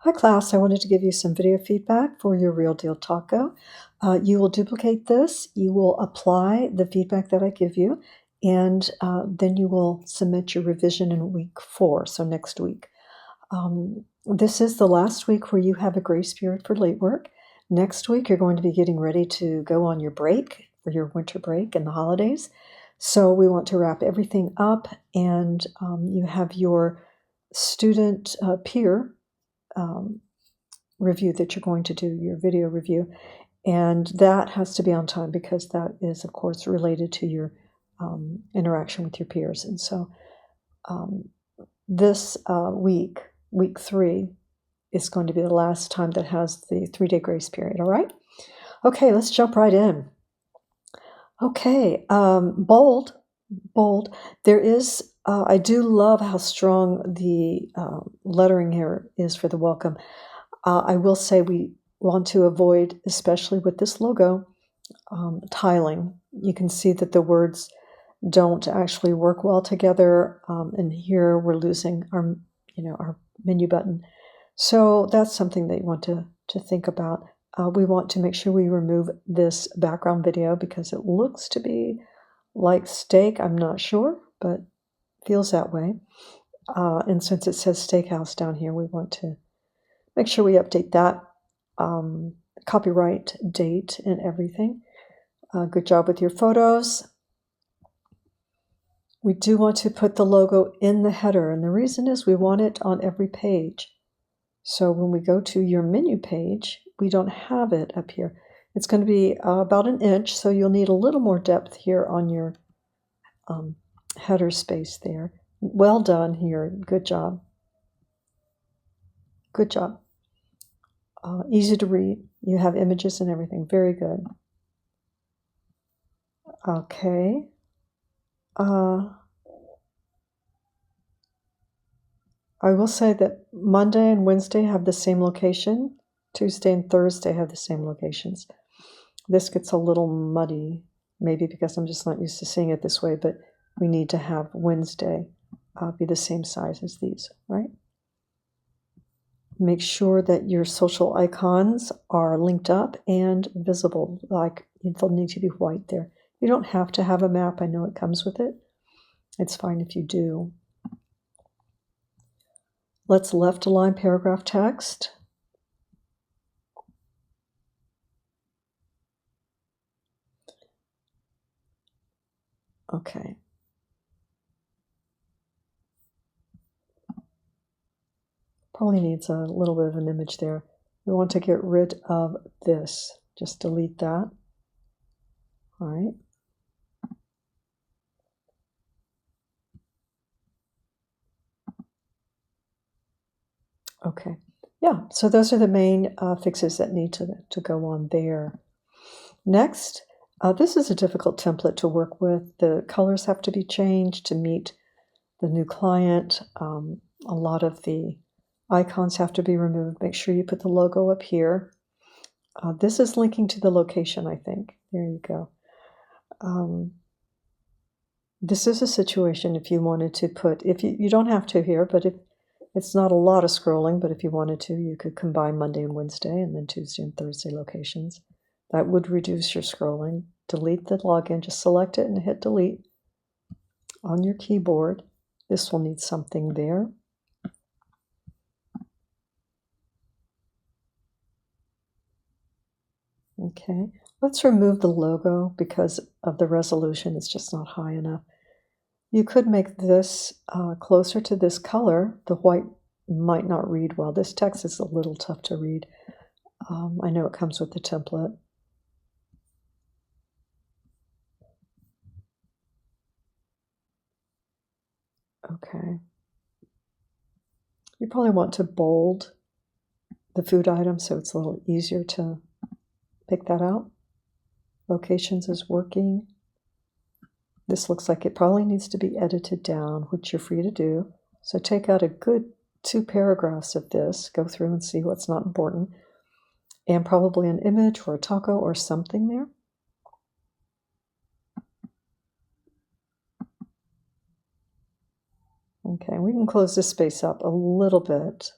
Hi class, I wanted to give you some video feedback for your Real Deal Taco. You will duplicate this, you will apply the feedback that I give you, and then you will submit your revision in week 4, so next week. This is the last week where you have a grace period for late work. Next week, you're going to be getting ready to go on your break, for your winter break and the holidays. So we want to wrap everything up, and you have your student peer review that you're going to do, your video review, and that has to be on time because that is, of course, related to your interaction with your peers. And so this week 3, is going to be the last time that has the 3-day grace period, all right? Okay, let's jump right in. Okay, bold. There is, I do love how strong the lettering here is for the welcome. I will say we want to avoid, especially with this logo, tiling. You can see that the words don't actually work well together, and here we're losing our menu button. So that's something that you want to think about. We want to make sure we remove this background video because it looks to be like steak. I'm not sure, but feels that way. And since it says steakhouse down here, we want to make sure we update that copyright date and everything. Good job with your photos. We do want to put the logo in the header, and the reason is we want it on every page. So when we go to your menu page, we don't have it up here. It's going to be about 1 inch, so you'll need a little more depth here on your header space there. Well done here. Good job. Good job. Easy to read. You have images and everything. Very good. Okay. I will say that Monday and Wednesday have the same location. Tuesday and Thursday have the same locations. This gets a little muddy, maybe because I'm just not used to seeing it this way, but we need to have Wednesday be the same size as these, right? Make sure that your social icons are linked up and visible, like they'll need to be white there. You don't have to have a map. I know it comes with it. It's fine if you do. Let's left align paragraph text. Okay. Probably needs a little bit of an image there. We want to get rid of this. Just delete that. All right. Okay. Yeah, so those are the main fixes that need to go on there. Next, this is a difficult template to work with. The colors have to be changed to meet the new client. A lot of the icons have to be removed. Make sure you put the logo up here. This is linking to the location, I think. There you go. This is a situation if you wanted to put, if you don't have to here, but if it's not a lot of scrolling, but if you wanted to, you could combine Monday and Wednesday and then Tuesday and Thursday locations. That would reduce your scrolling. Delete the login, just select it and hit delete on your keyboard. This will need something there. Okay, let's remove the logo because of the resolution. It's just not high enough. You could make this closer to this color. The white might not read well. This text is a little tough to read. I know it comes with the template. Okay. You probably want to bold the food item so it's a little easier to pick that out. Locations is working. This looks like it probably needs to be edited down, which you're free to do. So take out a good 2 paragraphs of this, go through and see what's not important, and probably an image or a taco or something there. Okay, we can close this space up a little bit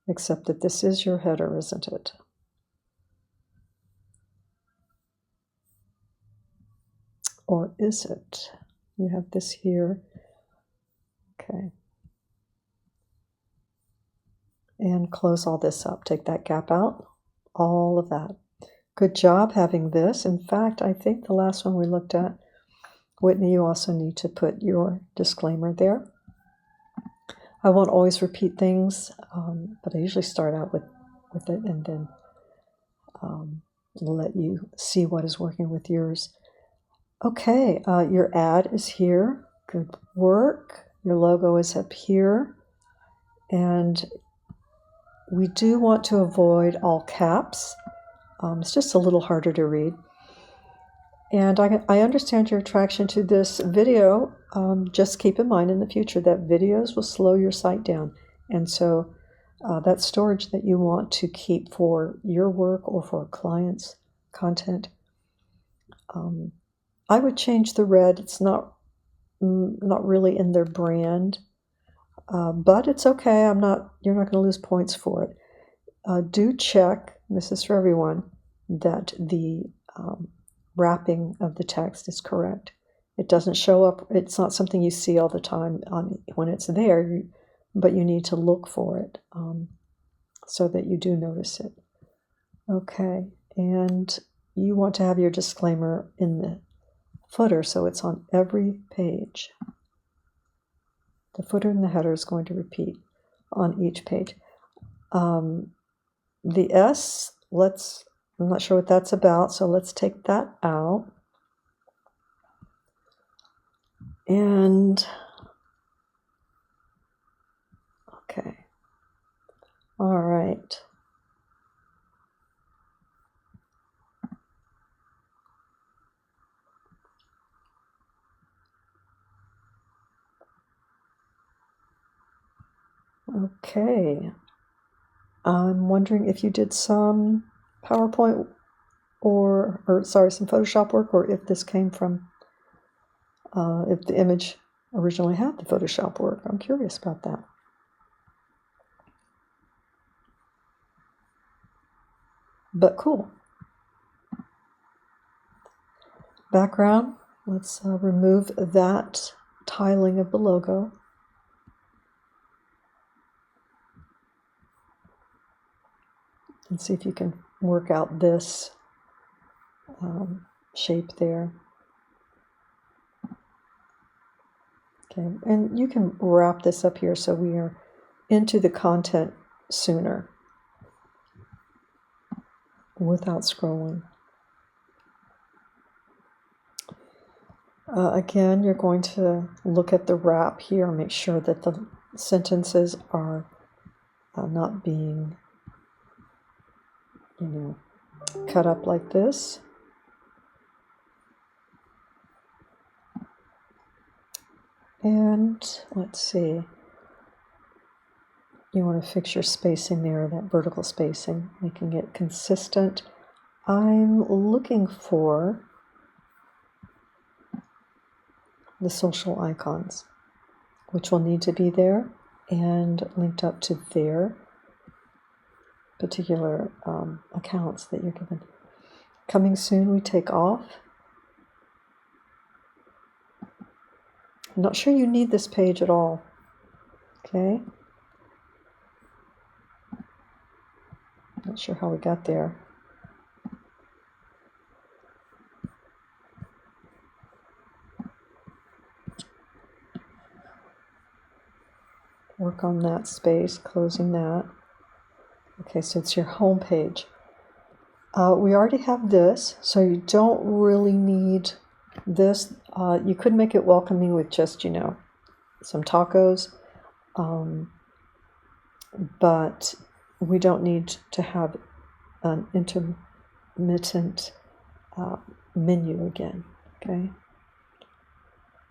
except that this is your header, isn't it? Or is it? You have this here. Okay. And close all this up. Take that gap out. All of that. Good job having this. In fact, I think the last one we looked at, Whitney, you also need to put your disclaimer there. I won't always repeat things, but I usually start out with it and then let you see what is working with yours. Okay, your ad is here. Good work. Your logo is up here. And we do want to avoid all caps. It's just a little harder to read. And I understand your attraction to this video. Just keep in mind in the future that videos will slow your site down. And so that storage that you want to keep for your work or for a client's content, I would change the red. It's not really in their brand, but it's okay. You're not going to lose points for it. Do check, this is for everyone, that the wrapping of the text is correct. It doesn't show up. It's not something you see all the time when it's there, but you need to look for it so that you do notice it. Okay, and you want to have your disclaimer in the footer, so it's on every page. The footer and the header is going to repeat on each page. The S, I'm not sure what that's about, so let's take that out. And, okay. All right. Okay. I'm wondering if you did some PowerPoint or some Photoshop work, or if this came from, if the image originally had the Photoshop work. I'm curious about that. But cool. Background, let's remove that tiling of the logo. And see if you can work out this shape there. Okay, and you can wrap this up here so we are into the content sooner without scrolling. Again, you're going to look at the wrap here, make sure that the sentences are not being, cut up like this. And let's see, you want to fix your spacing there, that vertical spacing, making it consistent. I'm looking for the social icons, which will need to be there and linked up to their particular accounts that you're given. Coming soon, we take off. I'm not sure you need this page at all. Okay. Not sure how we got there. Work on that space, closing that. Okay, so it's your home page. We already have this, so you don't really need this. You could make it welcoming with just, some tacos, but we don't need to have an intermittent menu again, okay?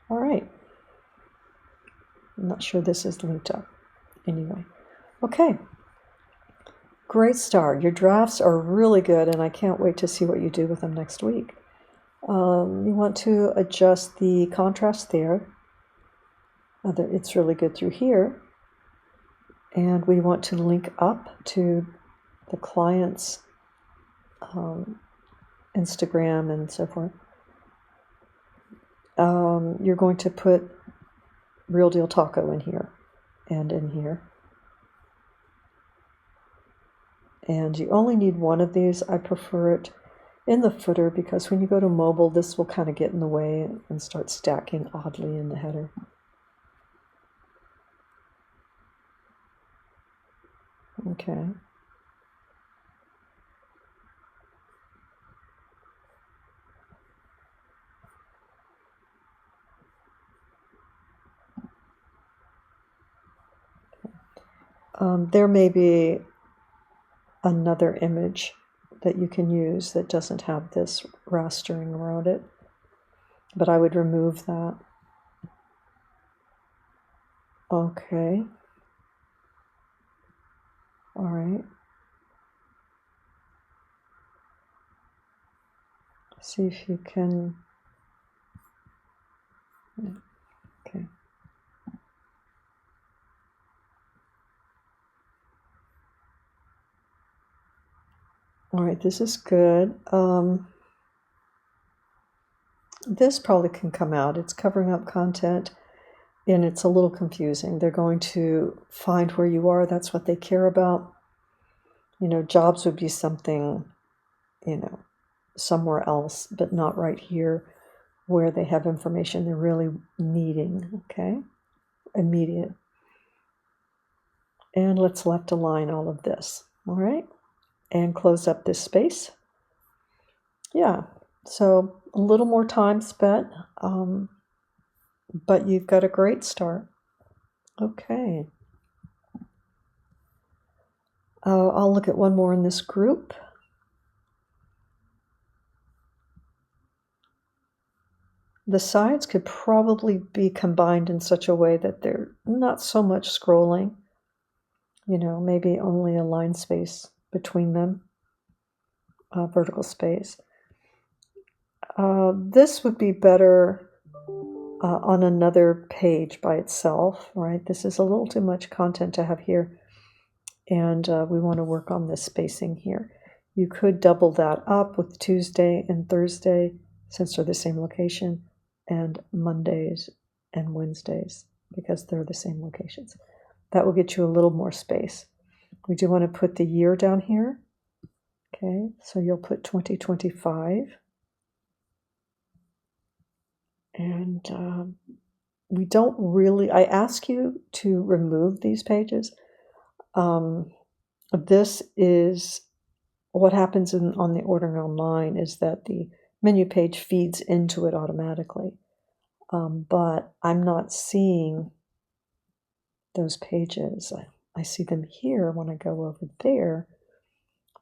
All right. I'm not sure this is linked up. Anyway, okay. Great start. Your drafts are really good, and I can't wait to see what you do with them next week. You want to adjust the contrast there. It's really good through here. And we want to link up to the client's Instagram and so forth. You're going to put Real Deal Taco in here and in here. And you only need one of these. I prefer it in the footer because when you go to mobile, this will kind of get in the way and start stacking oddly in the header. Okay. There may be another image that you can use that doesn't have this rastering around it, but I would remove that. Okay. All right. See if you can. Okay. All right, this is good. This probably can come out. It's covering up content and it's a little confusing. They're going to find where you are. That's what they care about. Jobs would be something, somewhere else, but not right here where they have information they're really needing, okay? Immediate. And let's left align all of this, all right? And close up this space. Yeah, so a little more time spent, but you've got a great start. Okay. I'll look at one more in this group. The sides could probably be combined in such a way that they're not so much scrolling, maybe only a line space between them, vertical space. This would be better on another page by itself, right? This is a little too much content to have here, and we want to work on this spacing here. You could double that up with Tuesday and Thursday, since they're the same location, and Mondays and Wednesdays, because they're the same locations. That will get you a little more space. We do want to put the year down here. Okay, so you'll put 2025. And we don't really, I ask you to remove these pages. This is what happens on the ordering online is that the menu page feeds into it automatically. But I'm not seeing those pages. I see them here when I go over there,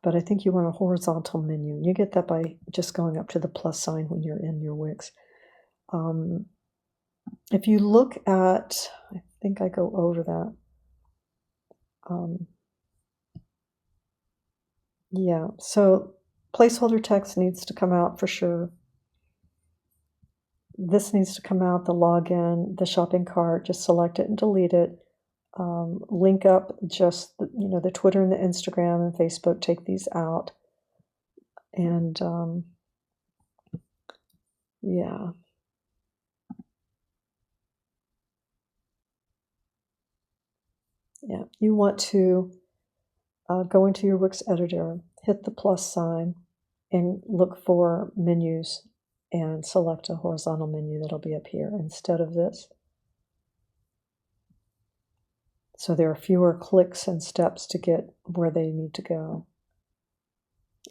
but I think you want a horizontal menu. You get that by just going up to the plus sign when you're in your Wix. If you look at, I think I go over that. Yeah, so placeholder text needs to come out for sure. This needs to come out, the login, the shopping cart, just select it and delete it. Link up just, the Twitter and the Instagram and Facebook, take these out. And yeah. Yeah, you want to go into your Wix editor, hit the plus sign, and look for menus and select a horizontal menu that'll be up here instead of this. So there are fewer clicks and steps to get where they need to go.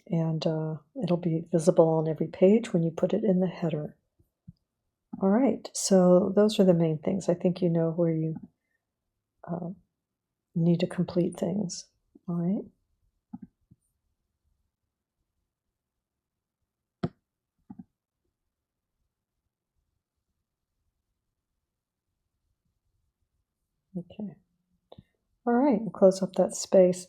And it'll be visible on every page when you put it in the header. All right, so those are the main things. I think you know where you need to complete things. All right. Okay. All right, and close up that space.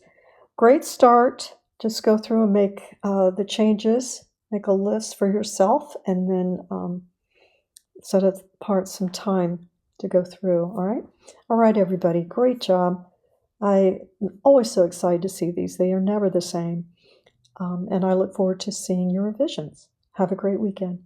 Great start. Just go through and make the changes, make a list for yourself, and then set apart some time to go through. All right, everybody. Great job. I'm always so excited to see these. They are never the same. And I look forward to seeing your revisions. Have a great weekend.